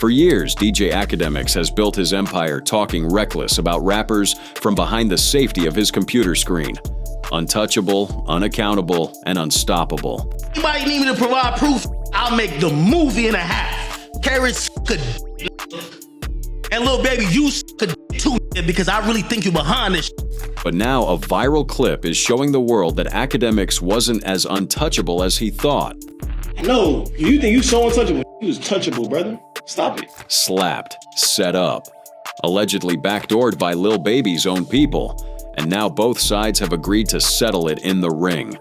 For years, DJ AKADEMIKS has built his empire talking reckless about rappers from behind the safety of his computer screen. Untouchable, unaccountable, and unstoppable. Anybody need me to provide proof? I'll make the movie and a half. Carrots could and little baby, you could too because I really think you're behind this. But now a viral clip is showing the world that AKADEMIKS wasn't as untouchable as he thought. No, you think you so untouchable? You was touchable, brother. Stop it. Slapped, set up, allegedly backdoored by Lil Baby's own people, and now both sides have agreed to settle it in the ring.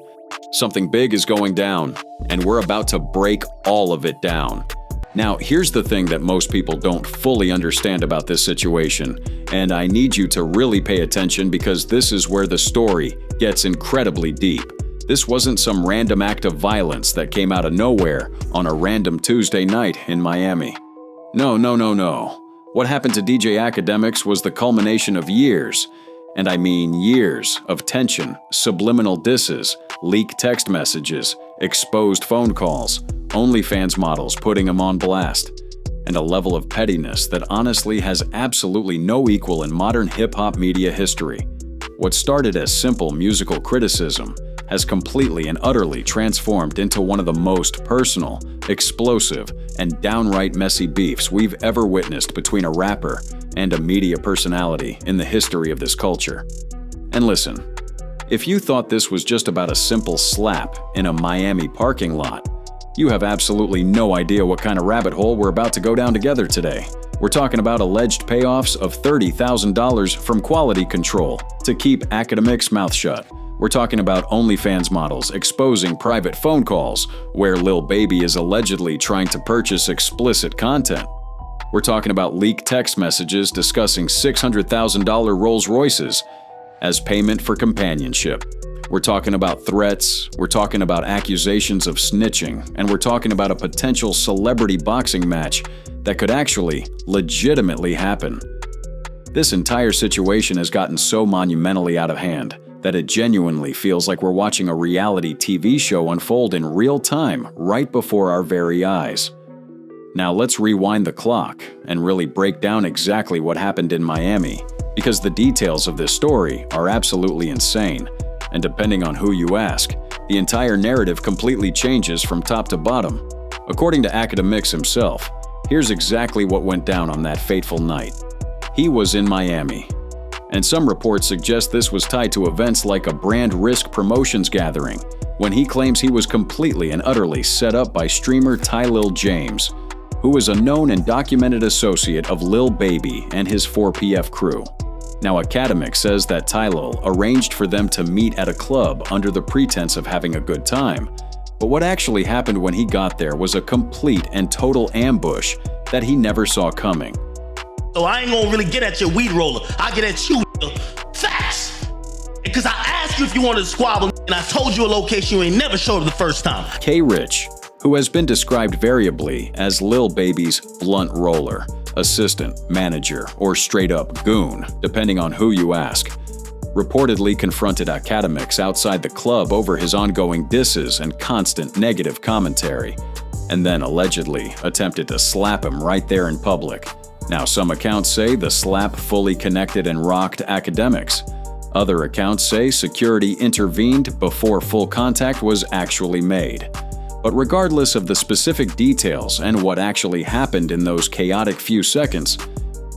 Something big is going down, and we're about to break all of it down. Now, here's the thing that most people don't fully understand about this situation, and I need you to really pay attention because this is where the story gets incredibly deep. This wasn't some random act of violence that came out of nowhere on a random Tuesday night in Miami. No. What happened to DJ AKADEMIKS was the culmination of years, and I mean years, of tension, subliminal disses, leaked text messages, exposed phone calls, OnlyFans models putting him on blast, and a level of pettiness that honestly has absolutely no equal in modern hip-hop media history. What started as simple musical criticism has completely and utterly transformed into one of the most personal, explosive, and downright messy beefs we've ever witnessed between a rapper and a media personality in the history of this culture. And listen, if you thought this was just about a simple slap in a Miami parking lot, you have absolutely no idea what kind of rabbit hole we're about to go down together today. We're talking about alleged payoffs of $30,000 from quality control to keep AKADEMIKS' mouth shut. We're talking about OnlyFans models exposing private phone calls where Lil Baby is allegedly trying to purchase explicit content. We're talking about leaked text messages discussing $600,000 Rolls Royces as payment for companionship. We're talking about threats, we're talking about accusations of snitching, and we're talking about a potential celebrity boxing match that could actually legitimately happen. This entire situation has gotten so monumentally out of hand that it genuinely feels like we're watching a reality TV show unfold in real time right before our very eyes. Now let's rewind the clock and really break down exactly what happened in Miami, because the details of this story are absolutely insane, and depending on who you ask, the entire narrative completely changes from top to bottom. According to AKADEMIKS himself, here's exactly what went down on that fateful night. He was in Miami, and some reports suggest this was tied to events like a brand risk promotions gathering, when he claims he was completely and utterly set up by streamer LIL James, who is a known and documented associate of Lil Baby and his 4PF crew. Now, AKADEMIKS says that LIL arranged for them to meet at a club under the pretense of having a good time, but what actually happened when he got there was a complete and total ambush that he never saw coming. So I ain't gonna really get at your weed roller. I get at you, facts. Because I asked you if you wanted to squabble, and I told you a location you ain't never showed up the first time. K-Rich, who has been described variably as Lil Baby's blunt roller, assistant, manager, or straight-up goon, depending on who you ask, reportedly confronted AKADEMIKS outside the club over his ongoing disses and constant negative commentary, and then allegedly attempted to slap him right there in public. Now, some accounts say the slap fully connected and rocked AKADEMIKS. Other accounts say security intervened before full contact was actually made. But regardless of the specific details and what actually happened in those chaotic few seconds,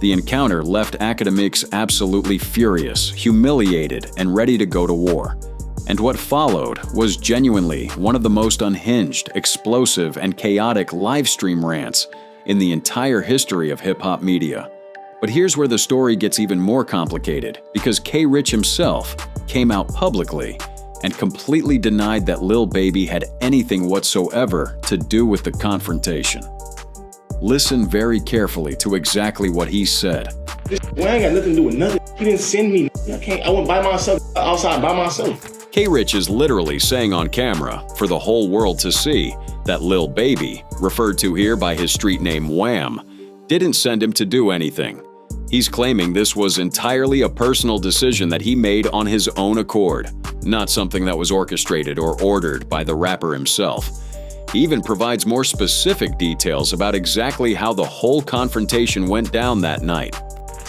the encounter left AKADEMIKS absolutely furious, humiliated, and ready to go to war. And what followed was genuinely one of the most unhinged, explosive, and chaotic livestream rants in the entire history of hip-hop media. But here's where the story gets even more complicated, because K-Rich himself came out publicly and completely denied that Lil Baby had anything whatsoever to do with the confrontation. Listen very carefully to exactly what he said. This ain't got nothing to do with nothing. He didn't send me. I went by myself, outside by myself. K-Rich is literally saying on camera for the whole world to see that Lil Baby, referred to here by his street name Wham, didn't send him to do anything. He's claiming this was entirely a personal decision that he made on his own accord, not something that was orchestrated or ordered by the rapper himself. He even provides more specific details about exactly how the whole confrontation went down that night.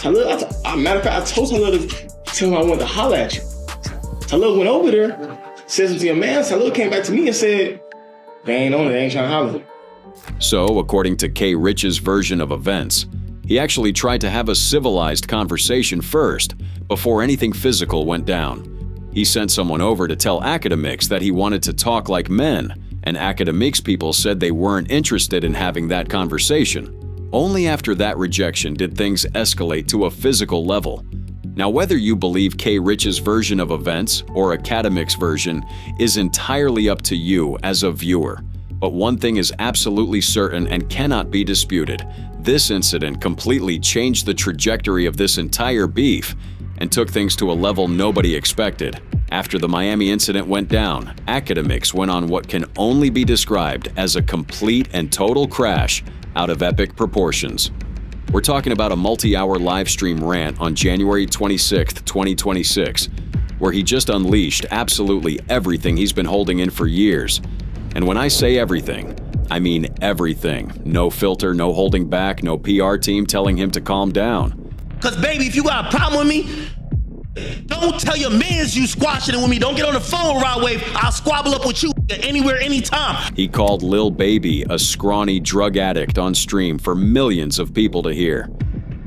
Matter of fact, I told Talil to tell him I wanted to holler at you. Talil went over there, said something to your man. Talil came back to me and said, they ain't on it, they ain't trying to holler. So, according to K. Rich's version of events, he actually tried to have a civilized conversation first, before anything physical went down. He sent someone over to tell AKADEMIKS that he wanted to talk like men, and AKADEMIKS people said they weren't interested in having that conversation. Only after that rejection did things escalate to a physical level. Now, whether you believe K. Rich's version of events or AKADEMIKS' version is entirely up to you as a viewer. But one thing is absolutely certain and cannot be disputed. This incident completely changed the trajectory of this entire beef and took things to a level nobody expected. After the Miami incident went down, AKADEMIKS went on what can only be described as a complete and total crash out of epic proportions. We're talking about a multi-hour live stream rant on January 26, 2026, where he just unleashed absolutely everything he's been holding in for years. And when I say everything, I mean everything. No filter, no holding back, no PR team telling him to calm down. Cause baby, if you got a problem with me, don't tell your mans you squashing it with me. Don't get on the phone, Rod Wave. I'll squabble up with you anywhere, anytime. He called Lil Baby a scrawny drug addict on stream for millions of people to hear.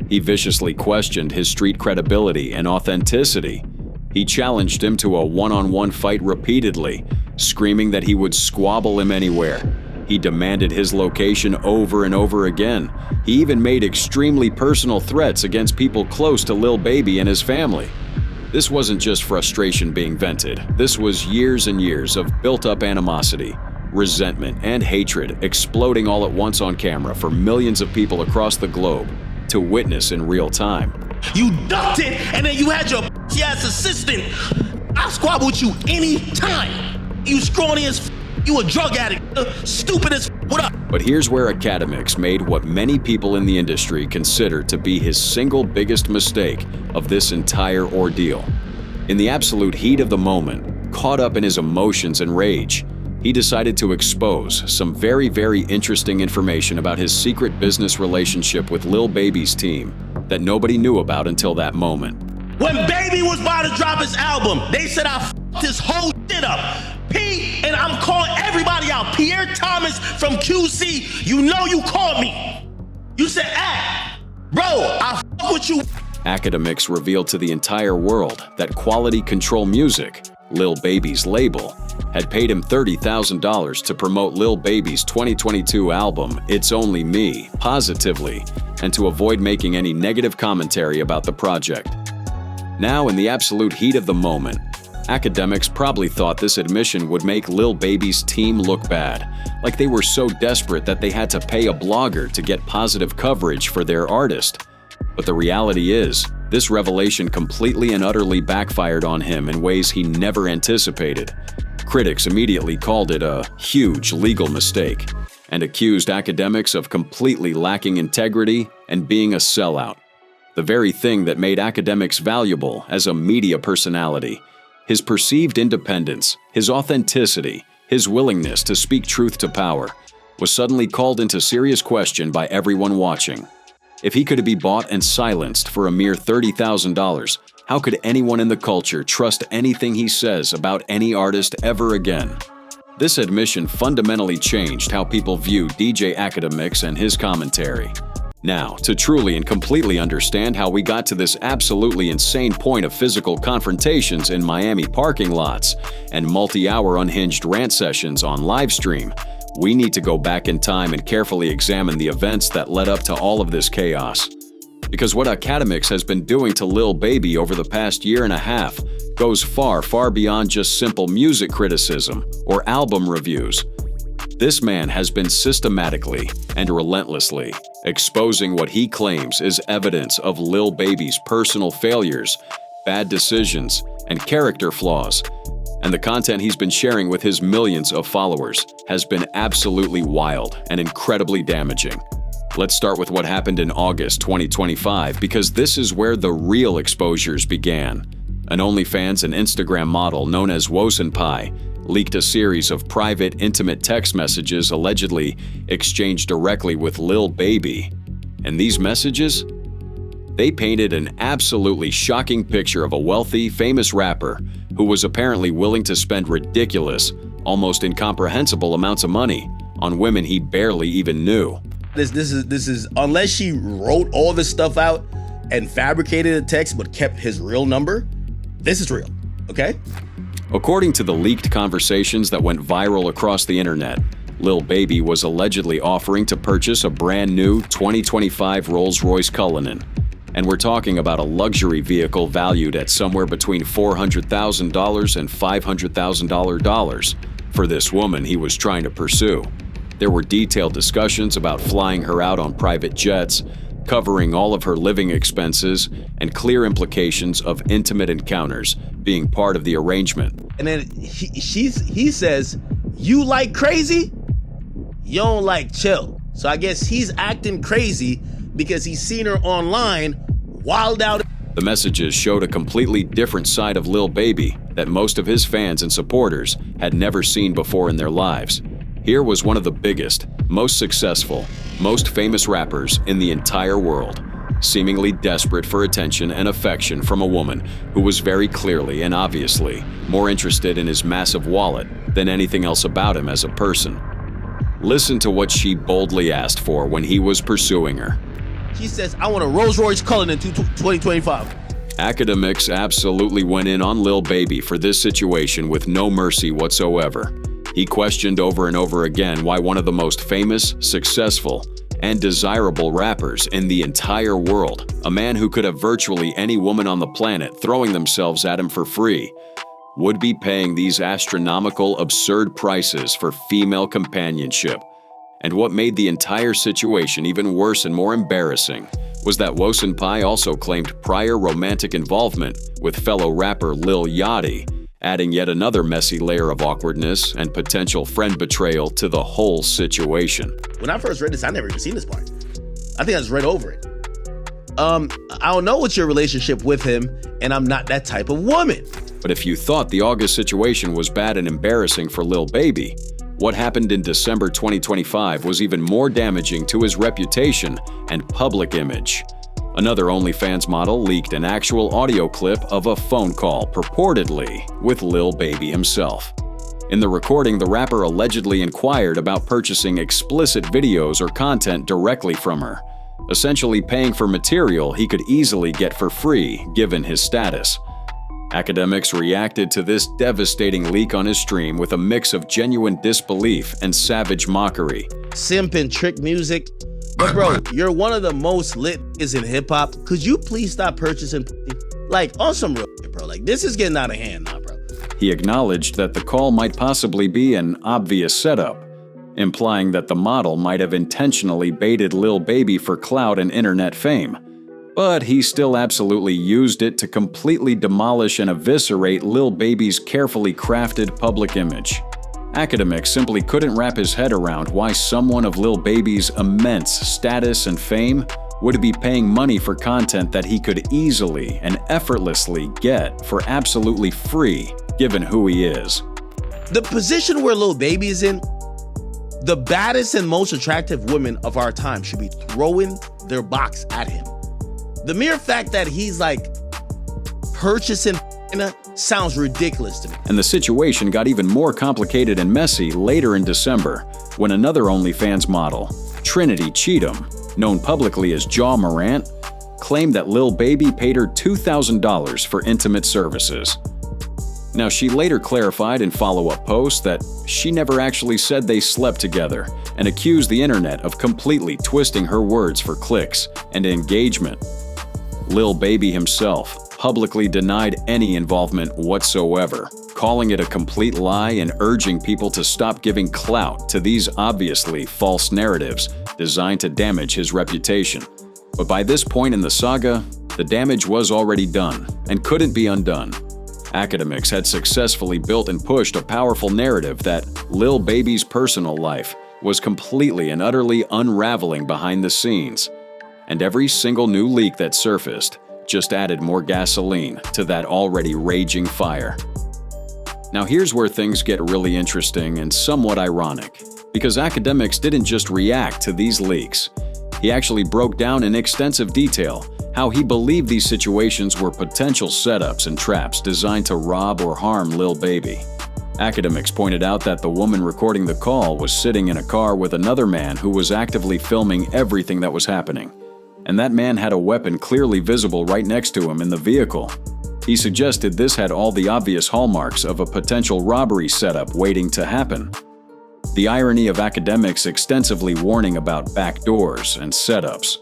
He viciously questioned his street credibility and authenticity. He challenged him to a one-on-one fight repeatedly, screaming that he would squabble him anywhere. He demanded his location over and over again. He even made extremely personal threats against people close to Lil Baby and his family. This wasn't just frustration being vented. This was years and years of built-up animosity, resentment, and hatred exploding all at once on camera for millions of people across the globe to witness in real time. You ducked it, and then you had your ass assistant. I'll squabble with you anytime. You scrawny as you a drug addict, stupid as what up? But here's where AKADEMIKS made what many people in the industry consider to be his single biggest mistake of this entire ordeal. In the absolute heat of the moment, caught up in his emotions and rage, he decided to expose some very, very interesting information about his secret business relationship with Lil Baby's team that nobody knew about until that moment. When Baby was about to drop his album, they said I f***ed this whole shit up. Pete, and I'm calling everybody out. Pierre Thomas from QC, you know you called me. You said, bro, I fuck with you. AKADEMIKS revealed to the entire world that Quality Control Music, Lil Baby's label, had paid him $30,000 to promote Lil Baby's 2022 album, It's Only Me, positively, and to avoid making any negative commentary about the project. Now, in the absolute heat of the moment, AKADEMIKS probably thought this admission would make Lil Baby's team look bad, like they were so desperate that they had to pay a blogger to get positive coverage for their artist. But the reality is, this revelation completely and utterly backfired on him in ways he never anticipated. Critics immediately called it a huge legal mistake and accused AKADEMIKS of completely lacking integrity and being a sellout. The very thing that made AKADEMIKS valuable as a media personality. His perceived independence, his authenticity, his willingness to speak truth to power, was suddenly called into serious question by everyone watching. If he could be bought and silenced for a mere $30,000, how could anyone in the culture trust anything he says about any artist ever again? This admission fundamentally changed how people view DJ AKADEMIKS and his commentary. Now, to truly and completely understand how we got to this absolutely insane point of physical confrontations in Miami parking lots and multi-hour unhinged rant sessions on livestream, we need to go back in time and carefully examine the events that led up to all of this chaos. Because what AKADEMIKS has been doing to Lil Baby over the past year and a half goes far, far beyond just simple music criticism or album reviews. This man has been systematically and relentlessly exposing what he claims is evidence of Lil Baby's personal failures, bad decisions, and character flaws. And the content he's been sharing with his millions of followers has been absolutely wild and incredibly damaging. Let's start with what happened in August 2025 because this is where the real exposures began. An OnlyFans and Instagram model known as Wosenpai leaked a series of private, intimate text messages allegedly exchanged directly with Lil Baby. And these messages? They painted an absolutely shocking picture of a wealthy, famous rapper who was apparently willing to spend ridiculous, almost incomprehensible amounts of money on women he barely even knew. This is unless she wrote all this stuff out and fabricated a text but kept his real number, this is real, okay? According to the leaked conversations that went viral across the internet, Lil Baby was allegedly offering to purchase a brand new 2025 Rolls-Royce Cullinan. And we're talking about a luxury vehicle valued at somewhere between $400,000 and $500,000 for this woman he was trying to pursue. There were detailed discussions about flying her out on private jets, covering all of her living expenses, and clear implications of intimate encounters being part of the arrangement. And then he says, "You like crazy? You don't like chill." So I guess he's acting crazy because he's seen her online, wild out. The messages showed a completely different side of Lil Baby that most of his fans and supporters had never seen before in their lives. Here was one of the biggest, most successful, most famous rappers in the entire world, seemingly desperate for attention and affection from a woman who was very clearly and obviously more interested in his massive wallet than anything else about him as a person. Listen to what she boldly asked for when he was pursuing her. She says, "I want a Rolls-Royce Cullinan 2025. AKADEMIKS absolutely went in on Lil Baby for this situation with no mercy whatsoever. He questioned over and over again why one of the most famous, successful, and desirable rappers in the entire world, a man who could have virtually any woman on the planet throwing themselves at him for free, would be paying these astronomical, absurd prices for female companionship. And what made the entire situation even worse and more embarrassing was that Wosenpai also claimed prior romantic involvement with fellow rapper Lil Yachty, adding yet another messy layer of awkwardness and potential friend betrayal to the whole situation. When I first read this, I never even seen this part. I think I just read over it. I don't know what's your relationship with him, and I'm not that type of woman. But if you thought the August situation was bad and embarrassing for Lil Baby, what happened in December 2025 was even more damaging to his reputation and public image. Another OnlyFans model leaked an actual audio clip of a phone call, purportedly with Lil Baby himself. In the recording, the rapper allegedly inquired about purchasing explicit videos or content directly from her, essentially paying for material he could easily get for free given his status. AKADEMIKS reacted to this devastating leak on his stream with a mix of genuine disbelief and savage mockery. Simp and trick music. But bro, you're one of the most lit niggas in hip-hop. Could you please stop purchasing like on some real shit, bro? Like this is getting out of hand now, bro. He acknowledged that the call might possibly be an obvious setup, implying that the model might have intentionally baited Lil Baby for clout and internet fame. But he still absolutely used it to completely demolish and eviscerate Lil Baby's carefully crafted public image. AKADEMIKS simply couldn't wrap his head around why someone of Lil Baby's immense status and fame would be paying money for content that he could easily and effortlessly get for absolutely free, given who he is. The position where Lil Baby is in, the baddest and most attractive women of our time should be throwing their box at him. The mere fact that he's like purchasing sounds ridiculous to me. And the situation got even more complicated and messy later in December when another OnlyFans model, Trinity Cheatham, known publicly as Jaw Morant, claimed that Lil Baby paid her $2,000 for intimate services. Now, she later clarified in follow-up posts that she never actually said they slept together and accused the internet of completely twisting her words for clicks and engagement. Lil Baby himself publicly denied any involvement whatsoever, calling it a complete lie and urging people to stop giving clout to these obviously false narratives designed to damage his reputation. But by this point in the saga, the damage was already done and couldn't be undone. AKADEMIKS had successfully built and pushed a powerful narrative that Lil Baby's personal life was completely and utterly unraveling behind the scenes. And every single new leak that surfaced just added more gasoline to that already raging fire. Now here's where things get really interesting and somewhat ironic, because AKADEMIKS didn't just react to these leaks. He actually broke down in extensive detail how he believed these situations were potential setups and traps designed to rob or harm Lil Baby. AKADEMIKS pointed out that the woman recording the call was sitting in a car with another man who was actively filming everything that was happening. And that man had a weapon clearly visible right next to him in the vehicle. He suggested this had all the obvious hallmarks of a potential robbery setup waiting to happen. The irony of AKADEMIKS extensively warning about backdoors and setups,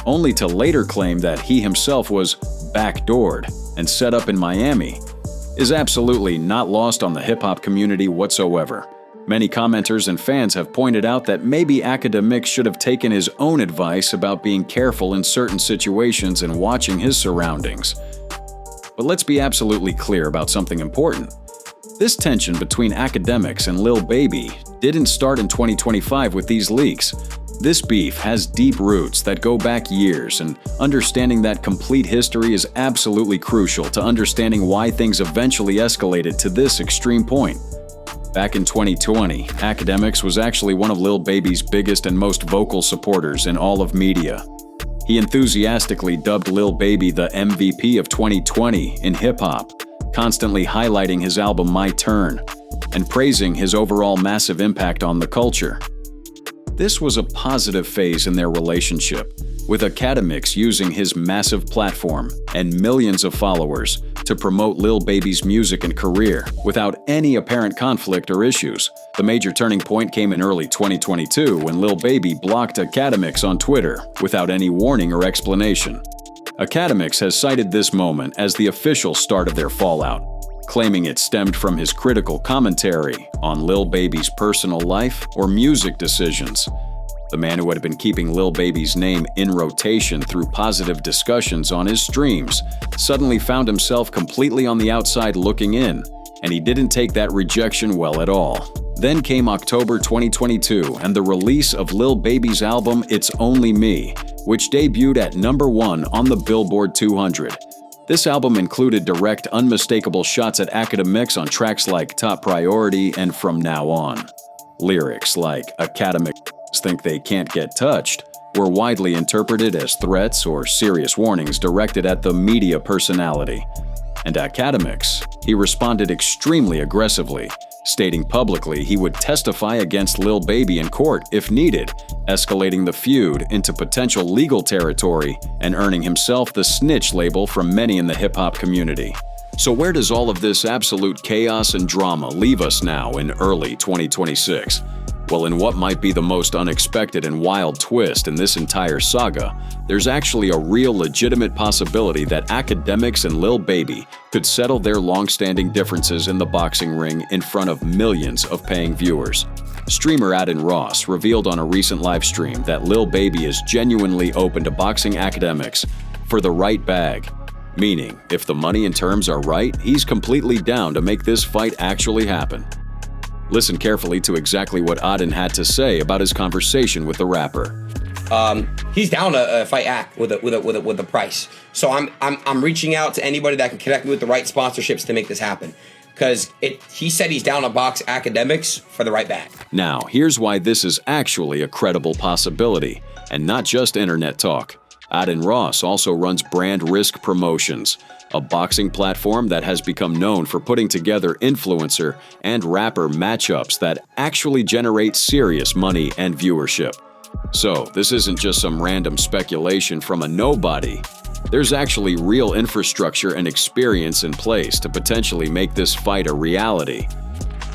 only to later claim that he himself was backdoored and set up in Miami, is absolutely not lost on the hip-hop community whatsoever. Many commenters and fans have pointed out that maybe AKADEMIKS should have taken his own advice about being careful in certain situations and watching his surroundings. But let's be absolutely clear about something important. This tension between AKADEMIKS and Lil Baby didn't start in 2025 with these leaks. This beef has deep roots that go back years, and understanding that complete history is absolutely crucial to understanding why things eventually escalated to this extreme point. Back in 2020, AKADEMIKS was actually one of Lil Baby's biggest and most vocal supporters in all of media. He enthusiastically dubbed Lil Baby the MVP of 2020 in hip-hop, constantly highlighting his album My Turn and praising his overall massive impact on the culture. This was a positive phase in their relationship, with AKADEMIKS using his massive platform and millions of followers to promote Lil Baby's music and career without any apparent conflict or issues. The major turning point came in early 2022 when Lil Baby blocked AKADEMIKS on Twitter without any warning or explanation. AKADEMIKS has cited this moment as the official start of their fallout, claiming it stemmed from his critical commentary on Lil Baby's personal life or music decisions. The man who had been keeping Lil Baby's name in rotation through positive discussions on his streams suddenly found himself completely on the outside looking in, and he didn't take that rejection well at all. Then came October 2022 and the release of Lil Baby's album It's Only Me, which debuted at #1 on the Billboard 200. This album included direct, unmistakable shots at AKADEMIKS on tracks like Top Priority and From Now On. Lyrics like AKADEMIKS think they can't get touched were widely interpreted as threats or serious warnings directed at the media personality. And AKADEMIKS, he responded extremely aggressively, stating publicly he would testify against Lil Baby in court if needed, escalating the feud into potential legal territory and earning himself the snitch label from many in the hip-hop community. So where does all of this absolute chaos and drama leave us now in early 2026? Well, in what might be the most unexpected and wild twist in this entire saga, there's actually a real legitimate possibility that AKADEMIKS and Lil Baby could settle their long-standing differences in the boxing ring in front of millions of paying viewers. Streamer Adin Ross revealed on a recent live stream that Lil Baby is genuinely open to boxing AKADEMIKS for the right bag. Meaning, if the money and terms are right, he's completely down to make this fight actually happen. Listen carefully to exactly what Adin had to say about his conversation with the rapper. He's down to fight Ak with a price. So I'm reaching out to anybody that can connect me with the right sponsorships to make this happen. Because he said he's down to box AKADEMIKS for the right bag. Now, here's why this is actually a credible possibility, and not just internet talk. Adin Ross also runs Brand Risk Promotions, a boxing platform that has become known for putting together influencer and rapper matchups that actually generate serious money and viewership. So, this isn't just some random speculation from a nobody. There's actually real infrastructure and experience in place to potentially make this fight a reality.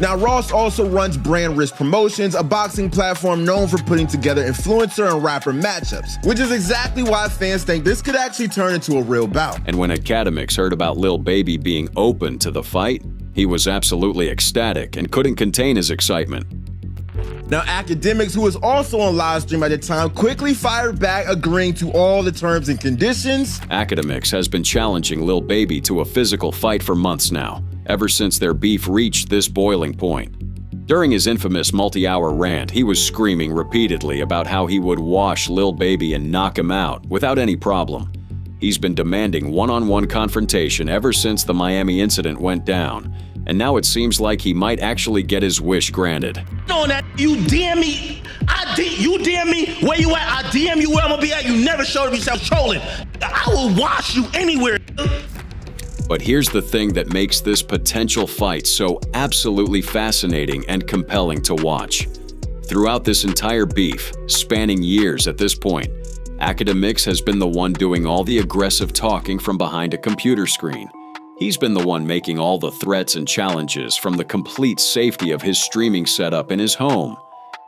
Now, Ross also runs Brand Risk Promotions, a boxing platform known for putting together influencer and rapper matchups, which is exactly why fans think this could actually turn into a real bout. And when AKADEMIKS heard about Lil Baby being open to the fight, he was absolutely ecstatic and couldn't contain his excitement. Now, AKADEMIKS, who was also on live stream at the time, quickly fired back, agreeing to all the terms and conditions. AKADEMIKS has been challenging Lil Baby to a physical fight for months now, ever since their beef reached this boiling point. During his infamous multi-hour rant, he was screaming repeatedly about how he would wash Lil Baby and knock him out without any problem. He's been demanding one-on-one confrontation ever since the Miami incident went down, and now it seems like he might actually get his wish granted. On that, you DM me. You DM me where you at. I DM you where I'm gonna be at. You never showed yourself trolling. I will watch you anywhere. But here's the thing that makes this potential fight so absolutely fascinating and compelling to watch. Throughout this entire beef, spanning years at this point, AKADEMIKS has been the one doing all the aggressive talking from behind a computer screen. He's been the one making all the threats and challenges from the complete safety of his streaming setup in his home.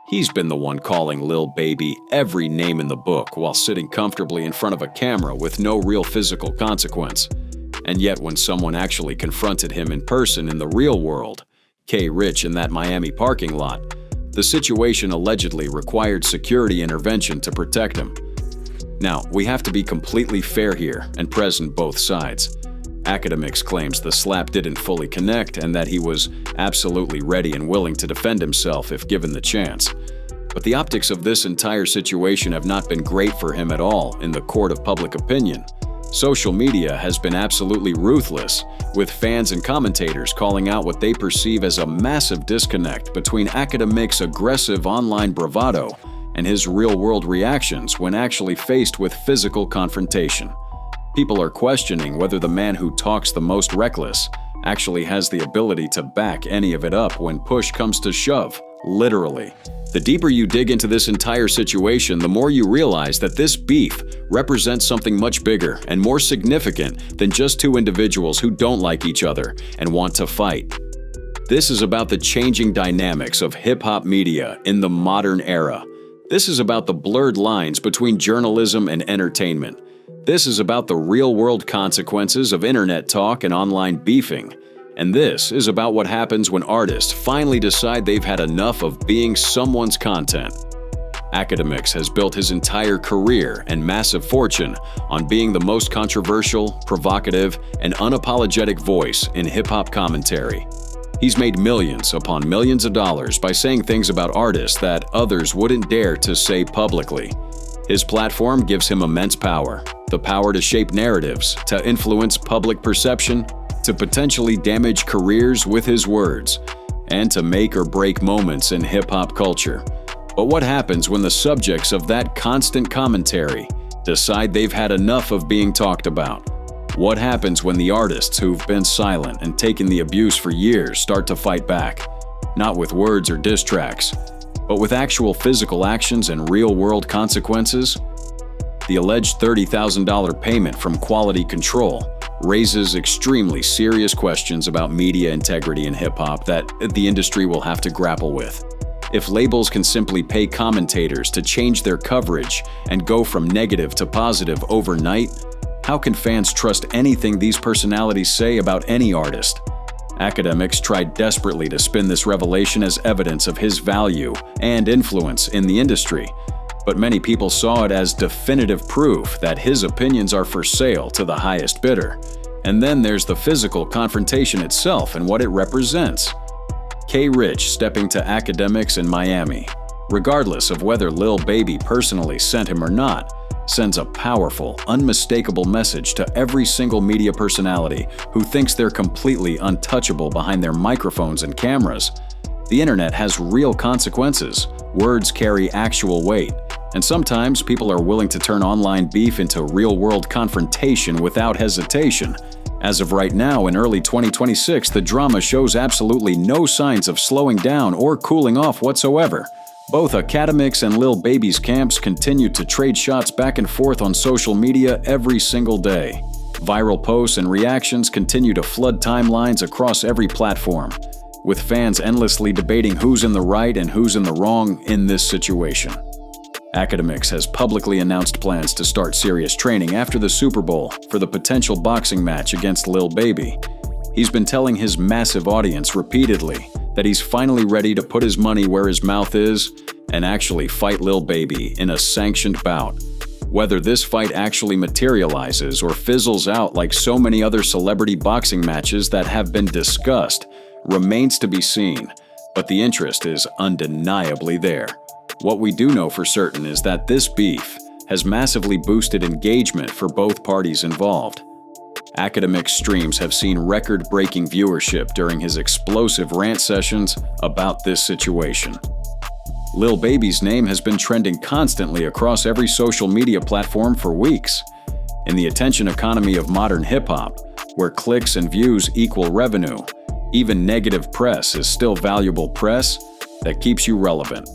He's been the one calling Lil Baby every name in the book while sitting comfortably in front of a camera with no real physical consequence. And yet when someone actually confronted him in person in the real world, K. Rich in that Miami parking lot, the situation allegedly required security intervention to protect him. Now, we have to be completely fair here and present both sides. AKADEMIKS claims the slap didn't fully connect and that he was absolutely ready and willing to defend himself if given the chance. But the optics of this entire situation have not been great for him at all in the court of public opinion. Social media has been absolutely ruthless, with fans and commentators calling out what they perceive as a massive disconnect between AKADEMIKS' aggressive online bravado and his real-world reactions when actually faced with physical confrontation. People are questioning whether the man who talks the most reckless actually has the ability to back any of it up when push comes to shove, literally. The deeper you dig into this entire situation, the more you realize that this beef represents something much bigger and more significant than just two individuals who don't like each other and want to fight. This is about the changing dynamics of hip-hop media in the modern era. This is about the blurred lines between journalism and entertainment. This is about the real-world consequences of internet talk and online beefing. And this is about what happens when artists finally decide they've had enough of being someone's content. AKADEMIKS has built his entire career and massive fortune on being the most controversial, provocative, and unapologetic voice in hip-hop commentary. He's made millions upon millions of dollars by saying things about artists that others wouldn't dare to say publicly. His platform gives him immense power, the power to shape narratives, to influence public perception, to potentially damage careers with his words, and to make or break moments in hip-hop culture. But what happens when the subjects of that constant commentary decide they've had enough of being talked about? What happens when the artists who've been silent and taken the abuse for years start to fight back? Not with words or diss tracks, but with actual physical actions and real-world consequences? The alleged $30,000 payment from Quality Control raises extremely serious questions about media integrity in hip-hop that the industry will have to grapple with. If labels can simply pay commentators to change their coverage and go from negative to positive overnight, how can fans trust anything these personalities say about any artist? AKADEMIKS tried desperately to spin this revelation as evidence of his value and influence in the industry, but many people saw it as definitive proof that his opinions are for sale to the highest bidder. And then there's the physical confrontation itself and what it represents. K. Rich stepping to AKADEMIKS in Miami, regardless of whether Lil Baby personally sent him or not, sends a powerful, unmistakable message to every single media personality who thinks they're completely untouchable behind their microphones and cameras. The internet has real consequences. Words carry actual weight. And sometimes people are willing to turn online beef into real-world confrontation without hesitation. As of right now, in early 2026, the drama shows absolutely no signs of slowing down or cooling off whatsoever. Both AKADEMIKS and Lil Baby's camps continue to trade shots back and forth on social media every single day. Viral posts and reactions continue to flood timelines across every platform, with fans endlessly debating who's in the right and who's in the wrong in this situation. AKADEMIKS has publicly announced plans to start serious training after the Super Bowl for the potential boxing match against Lil Baby. He's been telling his massive audience repeatedly that he's finally ready to put his money where his mouth is and actually fight Lil Baby in a sanctioned bout. Whether this fight actually materializes or fizzles out like so many other celebrity boxing matches that have been discussed remains to be seen, but the interest is undeniably there. What we do know for certain is that this beef has massively boosted engagement for both parties involved. AKADEMIKS streams have seen record-breaking viewership during his explosive rant sessions about this situation. Lil Baby's name has been trending constantly across every social media platform for weeks. In the attention economy of modern hip-hop, where clicks and views equal revenue, even negative press is still valuable press that keeps you relevant.